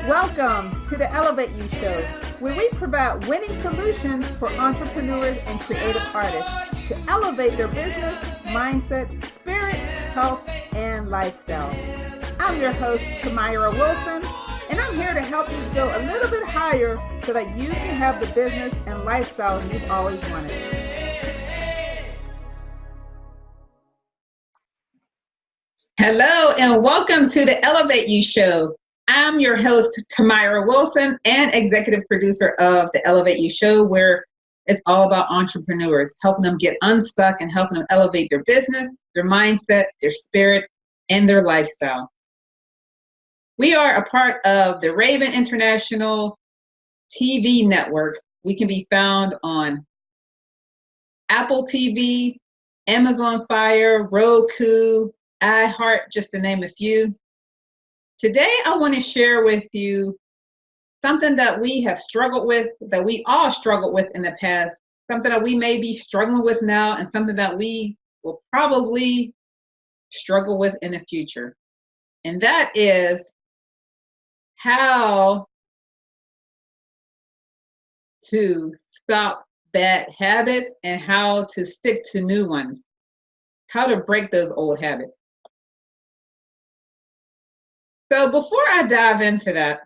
Welcome to the Elevate You Show, where we provide winning solutions for entrepreneurs and creative artists to elevate their business, mindset, spirit, health, and lifestyle. I'm your host, Tamira Wilson, and I'm here to help you go a little bit higher so that you can have the business and lifestyle you've always wanted. Hello, and welcome to the Elevate You Show. I'm your host, Tamira Wilson, and executive producer of the Elevate You Show, where it's all about entrepreneurs, helping them get unstuck and helping them elevate their business, their mindset, their spirit, and their lifestyle. We are a part of the Raven International TV network. We can be found on Apple TV, Amazon Fire, Roku, iHeart, just to name a few. Today, I want to share with you something that we have struggled with, that we all struggled with in the past, something that we may be struggling with now, and something that we will probably struggle with in the future. And that is how to stop bad habits and how to stick to new ones, how to break those old habits. So before I dive into that,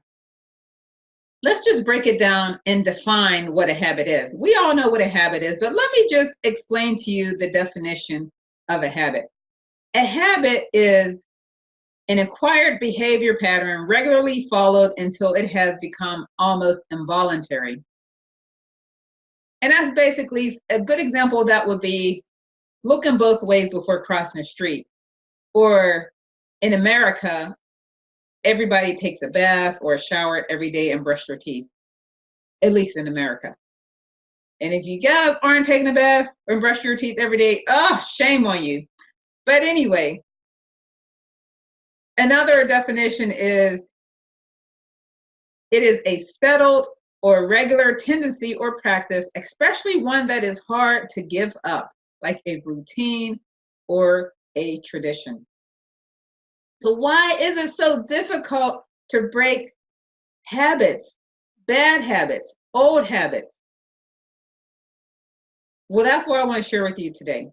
let's just break it down and define what a habit is. We all know what a habit is, but let me just explain to you the definition of a habit. A habit is an acquired behavior pattern regularly followed until it has become almost involuntary. And that's basically a good example of that would be looking both ways before crossing the street. Or in America, everybody takes a bath or a shower every day and brush their teeth, at least in America. And if you guys aren't taking a bath or brush your teeth every day, shame on you. But anyway, another definition is it is a settled or regular tendency or practice, especially one that is hard to give up, like a routine or a tradition. So why is it so difficult to break habits, bad habits, old habits? Well, that's what I want to share with you today.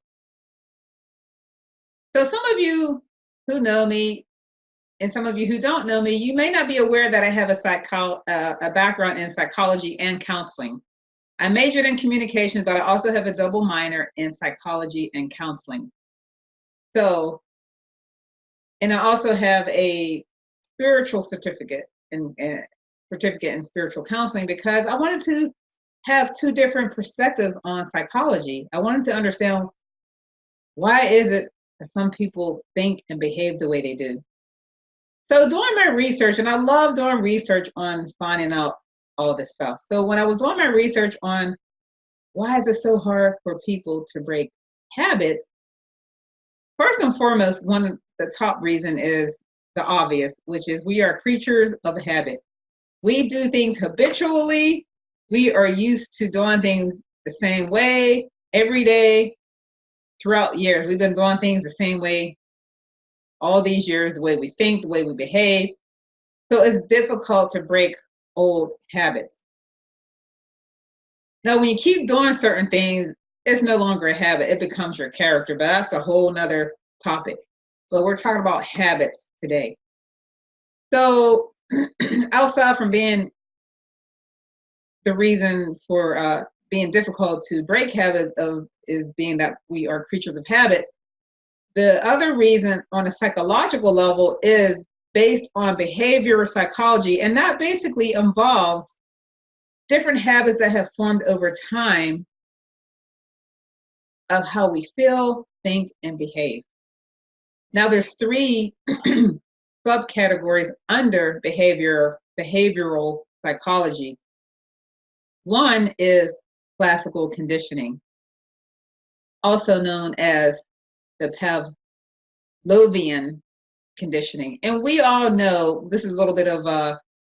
So some of you who know me and some of you who don't know me, you may not be aware that I have a background in psychology and counseling. I majored in communications, but I also have a double minor in psychology and counseling. And I also have a spiritual certificate in spiritual counseling because I wanted to have two different perspectives on psychology. I wanted to understand why is it that some people think and behave the way they do. So doing my research, and I love doing research on finding out all this stuff. So when I was doing my research on why is it so hard for people to break habits, first and foremost, one of the top reason is the obvious, which is we are creatures of habit. We do things habitually. We are used to doing things the same way every day throughout years. We've been doing things the same way all these years, the way we think, the way we behave. So it's difficult to break old habits. Now, when you keep doing certain things, it's no longer a habit. It becomes your character, but that's a whole nother topic. But we're talking about habits today. So outside from being the reason for being difficult to break habits is being that we are creatures of habit, the other reason on a psychological level is based on behavioral psychology, and that basically involves different habits that have formed over time of how we feel, think, and behave. Now there's three subcategories under behavioral psychology. One is classical conditioning, also known as the Pavlovian conditioning. And we all know, this is a little bit of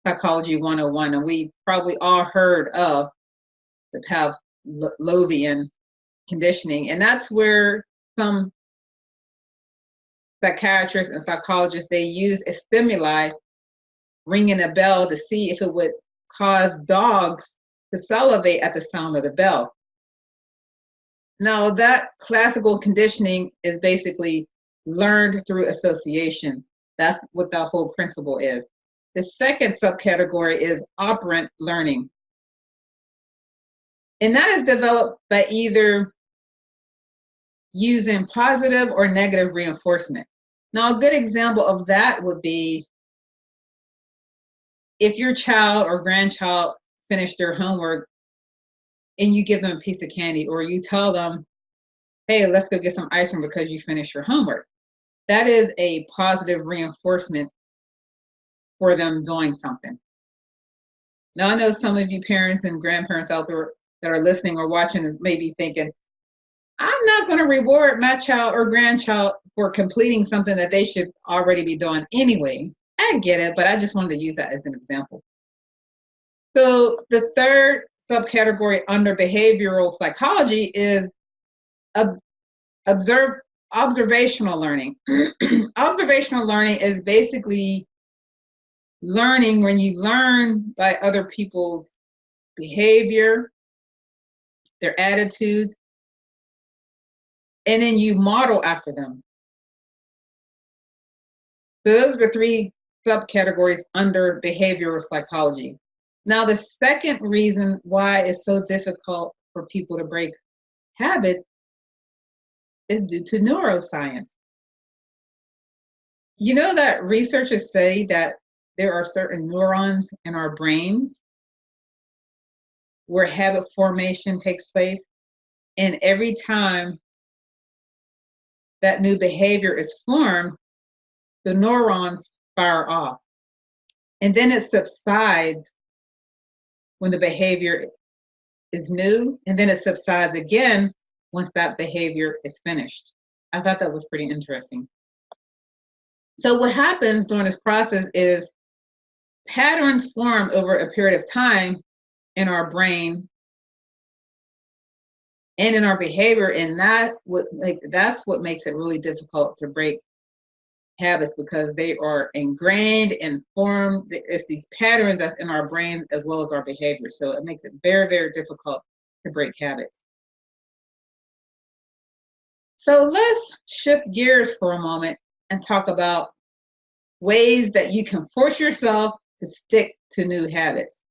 Psychology 101, and we probably all heard of the Pavlovian conditioning. And that's where some psychiatrists and psychologists, they use a stimuli ringing a bell to see if it would cause dogs to salivate at the sound of the bell. Now, that classical conditioning is basically learned through association. That's what that whole principle is. The second subcategory is operant learning. And that is developed by either using positive or negative reinforcement. Now, a good example of that would be if your child or grandchild finished their homework and you give them a piece of candy, or you tell them, hey, let's go get some ice cream because you finished your homework. That is a positive reinforcement for them doing something. Now, I know some of you parents and grandparents out there that are listening or watching may be thinking, I'm not going to reward my child or grandchild for completing something that they should already be doing anyway. I get it, but I just wanted to use that as an example. So the third subcategory under behavioral psychology is observational learning. Observational learning is basically learning when you learn by other people's behavior, their attitudes, and then you model after them. So those are the three subcategories under behavioral psychology. Now, the second reason why it's so difficult for people to break habits is due to neuroscience. You know that researchers say that there are certain neurons in our brains where habit formation takes place, and every time that new behavior is formed, the neurons fire off. And then it subsides when the behavior is new, and then it subsides again once that behavior is finished. I thought that was pretty interesting. So what happens during this process is patterns form over a period of time in our brain and in our behavior, and that's what makes it really difficult to break habits, because they are ingrained and formed. It's these patterns that's in our brains as well as our behavior. So it makes it very, very difficult to break habits. So let's shift gears for a moment and talk about ways that you can force yourself to stick to new habits.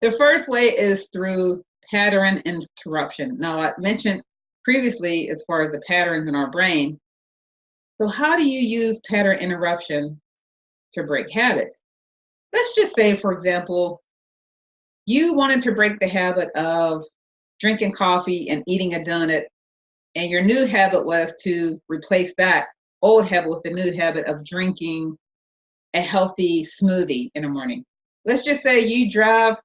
The first way is through pattern interruption. Now, I mentioned previously as far as the patterns in our brain. So how do you use pattern interruption to break habits? Let's just say, for example, you wanted to break the habit of drinking coffee and eating a donut, and your new habit was to replace that old habit with the new habit of drinking a healthy smoothie in the morning. Let's just say you drive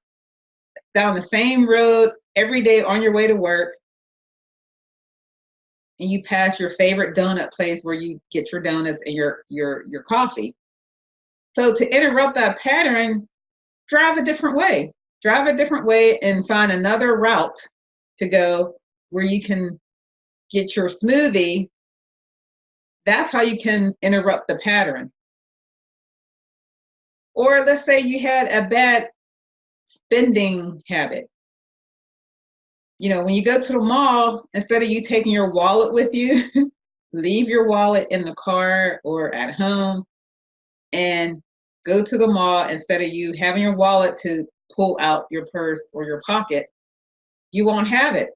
down the same road every day on your way to work, and you pass your favorite donut place where you get your donuts and your coffee. So to interrupt that pattern, drive a different way. Drive a different way and find another route to go where you can get your smoothie. That's how you can interrupt the pattern. Or let's say you had a bad spending habit. You know, when you go to the mall, instead of you taking your wallet with you, leave your wallet in the car or at home and go to the mall. Instead of you having your wallet to pull out your purse or your pocket, you won't have it.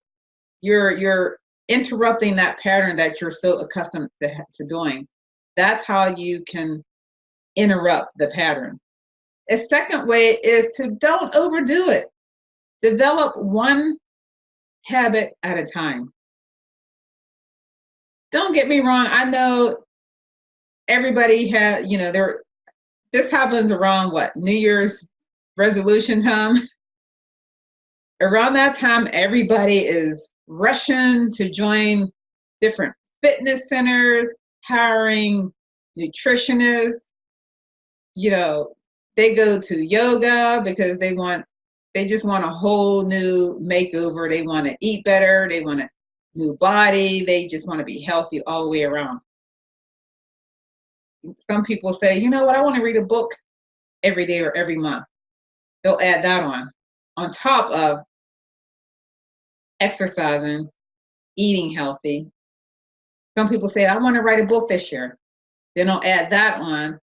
You're interrupting that pattern that you're so accustomed to doing. That's how you can interrupt the pattern. A second way is to don't overdo it. Develop one habit at a time. Don't get me wrong. I know everybody has, this happens around New Year's resolution time. Around that time, everybody is rushing to join different fitness centers, hiring nutritionists. They go to yoga because they just want a whole new makeover. They want to eat better. They want a new body. They just want to be healthy all the way around. some people say, you know what, I want to read a book every day or every month. They'll add that on top of exercising, eating healthy. Some people say, I want to write a book this year. Then they'll add that on.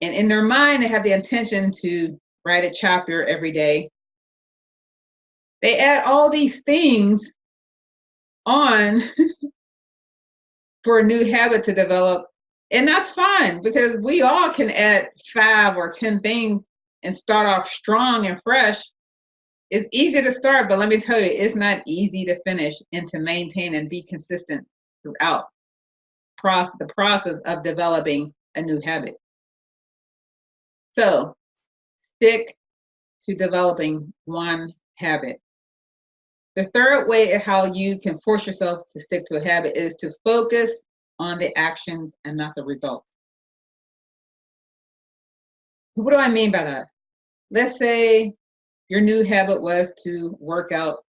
And in their mind, they have the intention to write a chapter every day. They add all these things on for a new habit to develop. And that's fine, because we all can add 5 or 10 things and start off strong and fresh. It's easy to start, but let me tell you, it's not easy to finish and to maintain and be consistent throughout the process of developing a new habit. So stick to developing one habit. The third way of how you can force yourself to stick to a habit is to focus on the actions and not the results. What do I mean by that? Let's say your new habit was to work out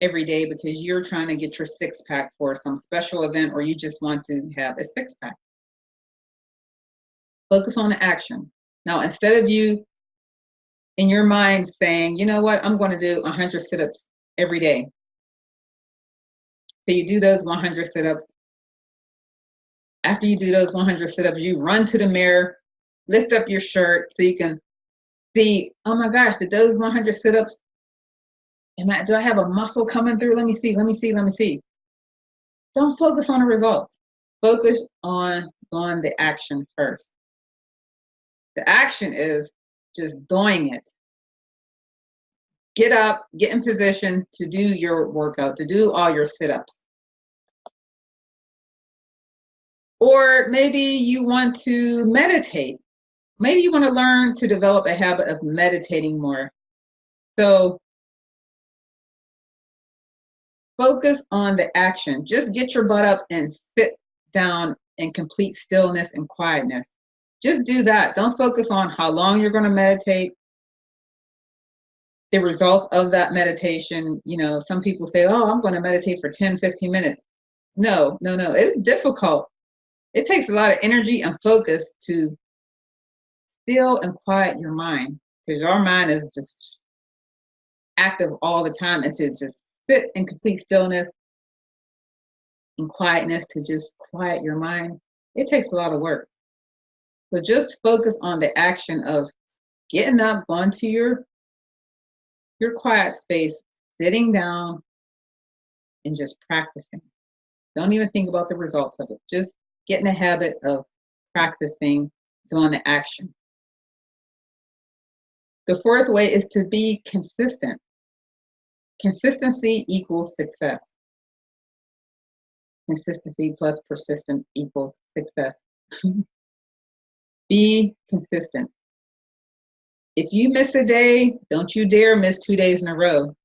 every day because you're trying to get your 6-pack for some special event, or you just want to have a 6-pack. Focus on the action. Now, instead of you in your mind saying, you know what, I'm going to do 100 sit-ups every day. So you do those 100 sit-ups. After you do those 100 sit-ups, you run to the mirror, lift up your shirt so you can see, oh my gosh, did those 100 sit-ups, do I have a muscle coming through? Let me see. Don't focus on the results. Focus on the action first. The action is just doing it. Get up, get in position to do your workout, to do all your sit-ups. Or maybe you want to meditate. Maybe you want to learn to develop a habit of meditating more. So focus on the action. Just get your butt up and sit down in complete stillness and quietness. Just do that. Don't focus on how long you're going to meditate, the results of that meditation. You know, some people say, oh, I'm going to meditate for 10, 15 minutes. No. It's difficult. It takes a lot of energy and focus to still and quiet your mind, because your mind is just active all the time, and to just sit in complete stillness and quietness, to just quiet your mind, it takes a lot of work. So just focus on the action of getting up, going to your quiet space, sitting down, and just practicing. Don't even think about the results of it. Just get in the habit of practicing, doing the action. The fourth way is to be consistent. Consistency equals success. Consistency plus persistent equals success. Be consistent. If you miss a day, don't you dare miss 2 days in a row.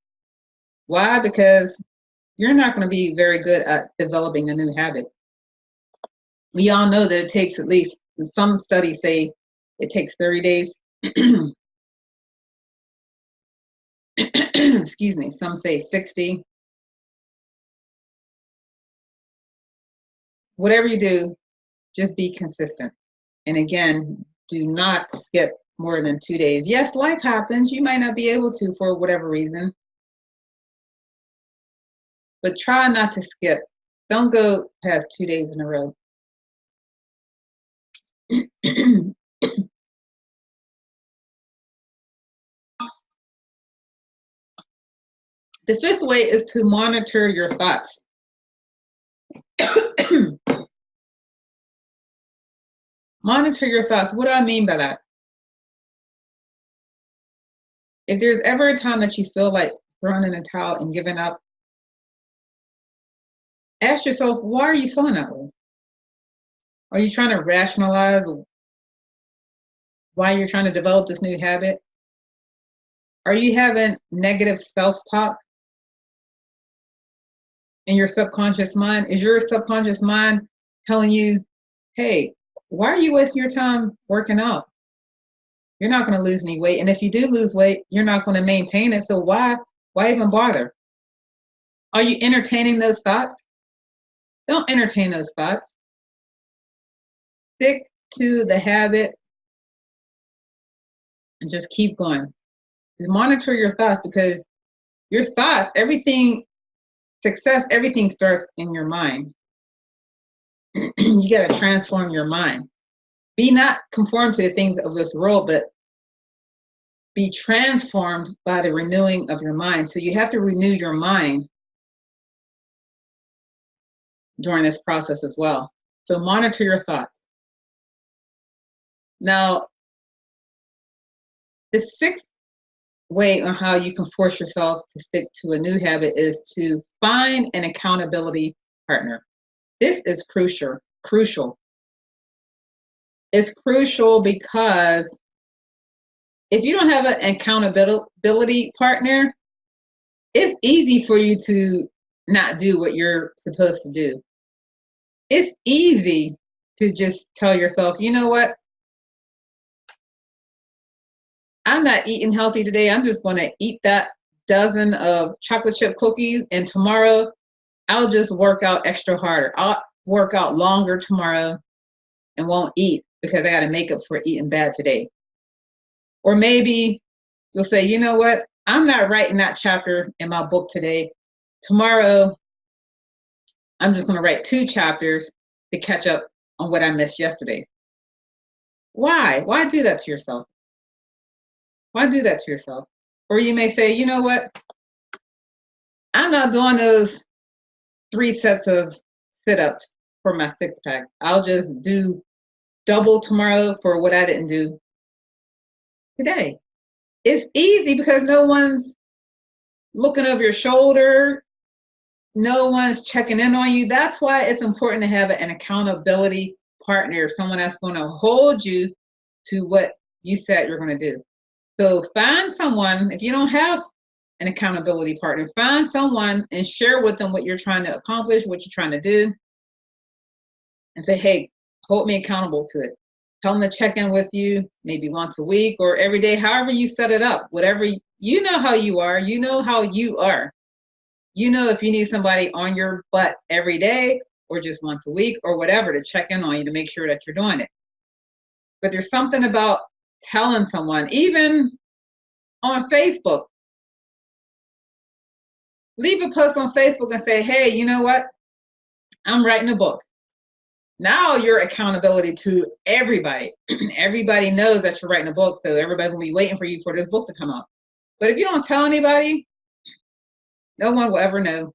Why? Because you're not going to be very good at developing a new habit. We all know that it takes at least, some studies say it takes 30 days. Excuse me, some say 60. Whatever you do, just be consistent. And again, do not skip more than 2 days. Yes, life happens. You might not be able to for whatever reason. But try not to skip. Don't go past 2 days in a row. The fifth way is to monitor your thoughts. Monitor your thoughts. What do I mean by that? If there's ever a time that you feel like throwing in a towel and giving up, ask yourself, why are you feeling that way? Are you trying to rationalize why you're trying to develop this new habit? Are you having negative self-talk in your subconscious mind? Is your subconscious mind telling you, hey, why are you wasting your time working out? You're not going to lose any weight. And if you do lose weight, you're not going to maintain it. So why even bother? Are you entertaining those thoughts? Don't entertain those thoughts. stick to the habit and just keep going. Just monitor your thoughts, because your thoughts, everything, success, everything starts in your mind. You got to transform your mind. Be not conformed to the things of this world, but be transformed by the renewing of your mind. So you have to renew your mind during this process as well. So monitor your thoughts. Now, the sixth way on how you can force yourself to stick to a new habit is to find an accountability partner. This is crucial. It's crucial because if you don't have an accountability partner, it's easy for you to not do what you're supposed to do. It's easy to just tell yourself, you know what? I'm not eating healthy today. I'm just going to eat that dozen of chocolate chip cookies, and tomorrow I'll just work out extra harder. I'll work out longer tomorrow and won't eat because I got to make up for eating bad today. Or maybe you'll say, you know what? I'm not writing that chapter in my book today. Tomorrow, I'm just going to write 2 chapters to catch up on what I missed yesterday. Why? Why do that to yourself? Why do that to yourself? Or you may say, you know what? I'm not doing those 3 sets of sit-ups for my 6-pack. I'll just do double tomorrow for what I didn't do today. It's easy because no one's looking over your shoulder. No one's checking in on you. That's why it's important to have an accountability partner, someone that's going to hold you to what you said you're going to do. So find someone, if you don't have an accountability partner, find someone and share with them what you're trying to accomplish, what you're trying to do, and say, hey, hold me accountable to it. Tell them to check in with you maybe once a week or every day, however you set it up. Whatever, you know how you are. You know how you are. You know if you need somebody on your butt every day or just once a week or whatever to check in on you to make sure that you're doing it. But there's something about telling someone, even on Facebook. Leave a post on Facebook and say, hey, you know what? I'm writing a book. Now you're accountability to everybody. Everybody knows that you're writing a book, so everybody's gonna be waiting for you for this book to come out. But if you don't tell anybody, no one will ever know.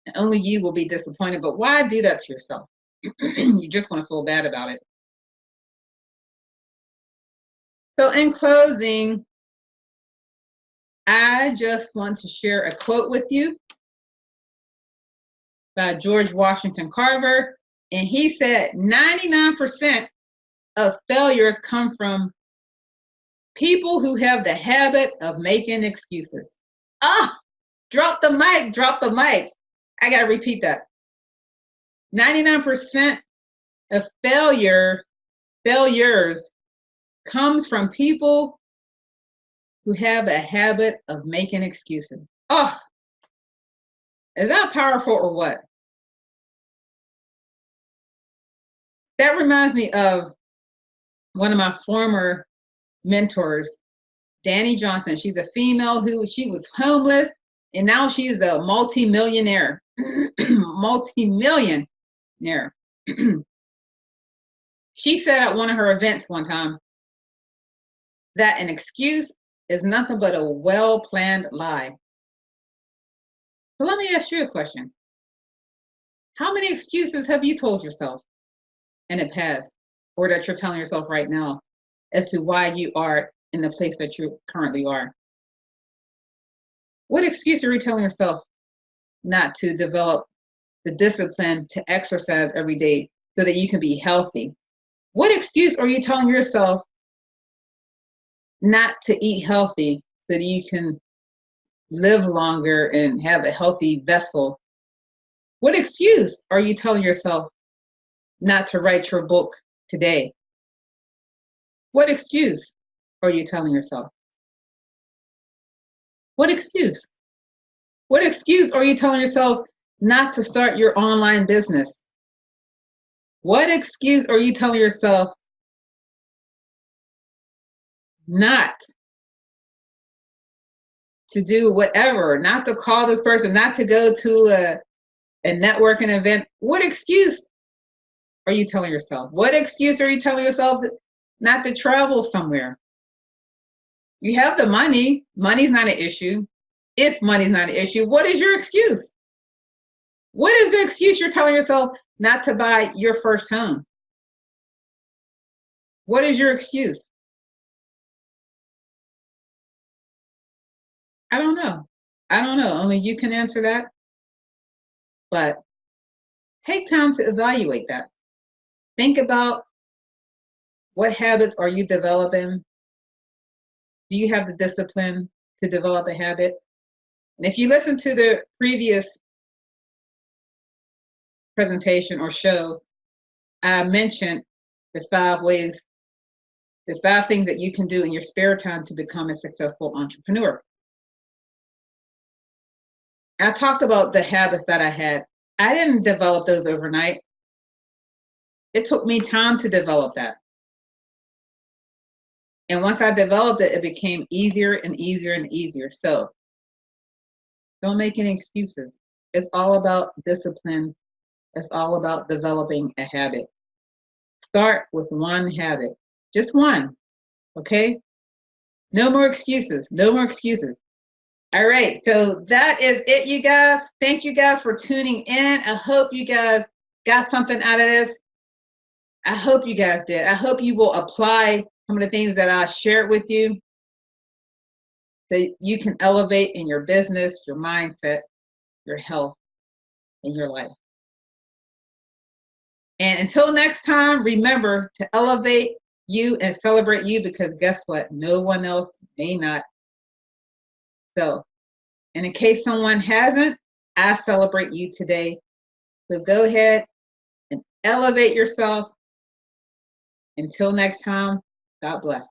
And only you will be disappointed. But why do that to yourself? You're just gonna feel bad about it. So in closing, I just want to share a quote with you by George Washington Carver. And he said, 99% of failures come from people who have the habit of making excuses. Drop the mic, drop the mic. I got to repeat that. 99% of failures comes from people who have a habit of making excuses. Is that powerful or what? That reminds me of one of my former mentors, Danny Johnson. She's a female she was homeless, and now she is a multi-millionaire. Multi-millionaire. She said at one of her events one time that an excuse is nothing but a well-planned lie. So let me ask you a question. How many excuses have you told yourself in the past, or that you're telling yourself right now, as to why you are in the place that you currently are? What excuse are you telling yourself not to develop the discipline to exercise every day so that you can be healthy? What excuse are you telling yourself not to eat healthy so that you can live longer and have a healthy vessel? What excuse are you telling yourself not to write your book today? What excuse are you telling yourself? What excuse? What excuse are you telling yourself not to start your online business? What excuse are you telling yourself not to do whatever, not to call this person, not to go to a networking event? What excuse are you telling yourself? What excuse are you telling yourself not to travel somewhere? You have the money. Money's not an issue. If money's not an issue, what is your excuse? What is the excuse you're telling yourself not to buy your first home? What is your excuse? I don't know. I don't know. Only you can answer that. But take time to evaluate that. Think about what habits are you developing? Do you have the discipline to develop a habit? And if you listen to the previous presentation or show, I mentioned the 5 things that you can do in your spare time to become a successful entrepreneur. I talked about the habits that I had. I didn't develop those overnight. It took me time to develop that. And once I developed it, it became easier and easier and easier. So don't make any excuses. It's all about discipline. It's all about developing a habit. Start with one habit, just one, okay? No more excuses, no more excuses. All right, so that is it, you guys. Thank you guys for tuning in. I hope you guys got something out of this. I hope you guys did. I hope you will apply some of the things that I shared with you so you can elevate in your business, your mindset, your health, and your life. And until next time, remember to elevate you and celebrate you, because guess what? No one else may not. So, and in case someone hasn't, I celebrate you today. So go ahead and elevate yourself. Until next time, God bless.